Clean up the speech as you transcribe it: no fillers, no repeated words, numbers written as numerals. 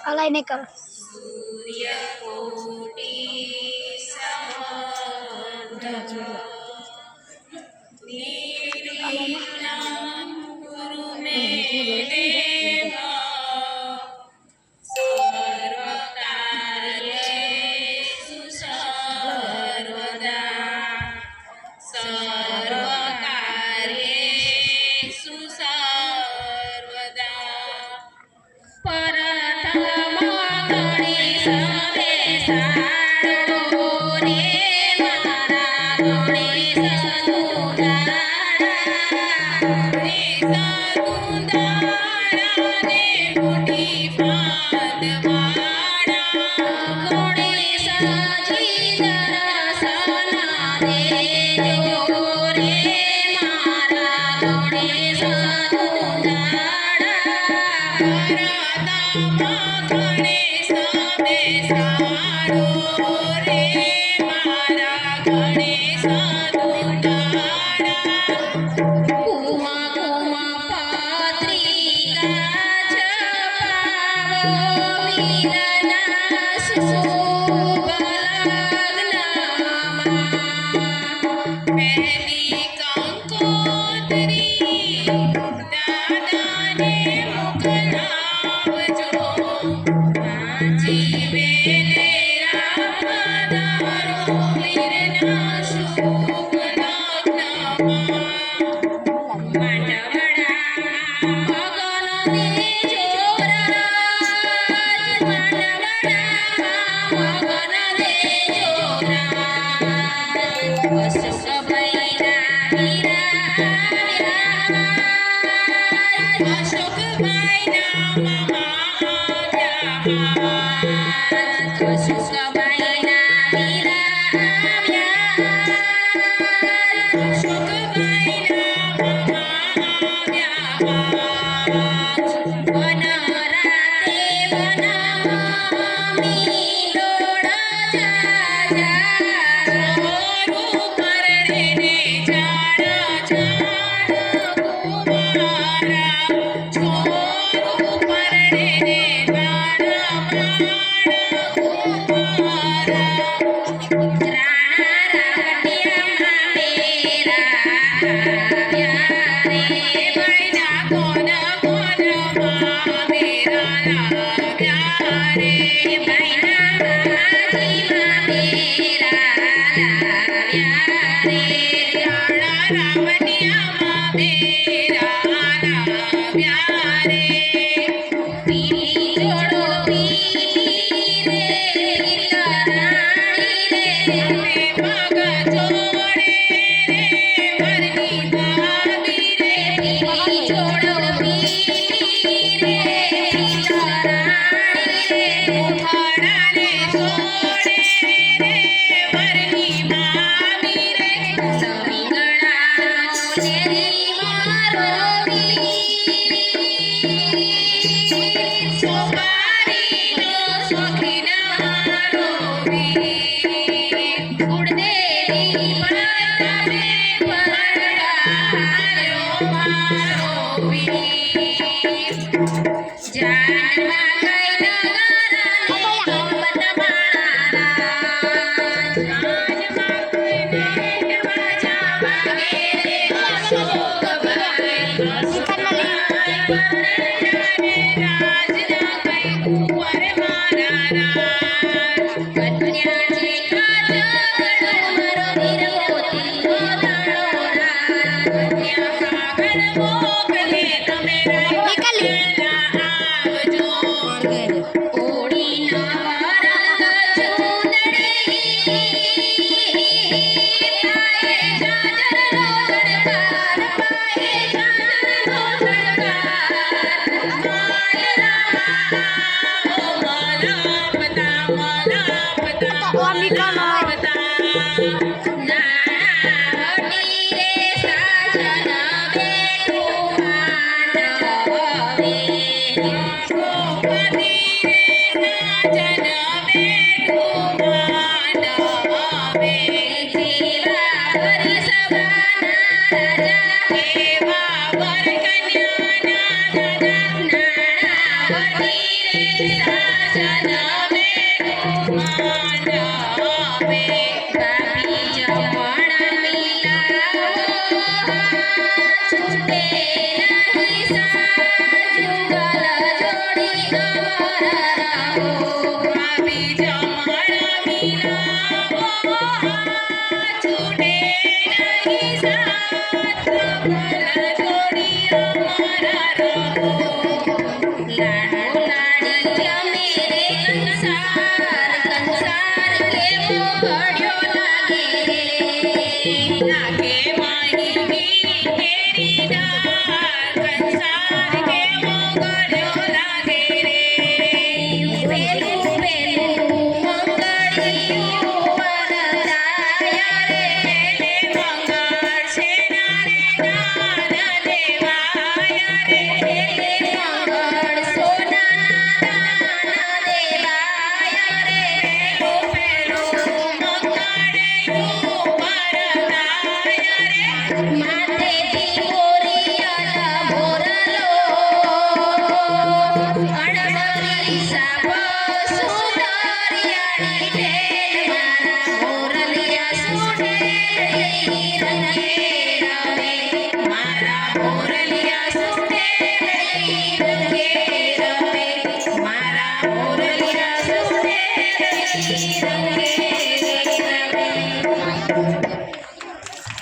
अलाय नाही कर सूर्यकोटि निर्विघ्नं कुरु मे देव सर्वकार्येषु सर्वदा सर्वकार्येषु सर्वदा परतम गणेश बेसाडो रे मारा गणेश गुंदाडा ने मोठी फांदवाडा गणेशाची दर्शना देजो रे मारा गणेश गुंदाडा गणेश बेसाडो रे मारा गणेश गुंदाडा कुमा कुमा पत्रिका छपावो मिलना शुभ लग्नमा मेहंदी कंकोत्री दादाने मोकलावजो जीवेनेरा पधारो मिलना शुभ लग्नमा मांडवडा मगन देजो राज मांडवडा मगन देजो राज अशोक भाईना वीरा आव्या अशोक भाईना मामा आव्या अशोक भाईना वीरा आव्या अशोक भाईना मामा आव्या वन राते वन मी लोडा जा छोरू परडेने झाड झाड कुमारा छोरू परडेने बाण बाण कुमारा राणा रावटिया मेरा आव्या रे बैना कोण कोण मेरा लाव्या रे बैना माझी मेरा लाव्या रे राणा रावटिया मेरा लाव्या रे पीली जोडो पीली रे राणी रे मग जोडे रे वरनी भाभी रे पीली जोडो पीली रे राणी रे उठाडाने जोडे रे वरनी भाभी रे सविंगडानो लेरी मारो सोपारीनो सखीना मारो उडदेली पाताने परडारो मारो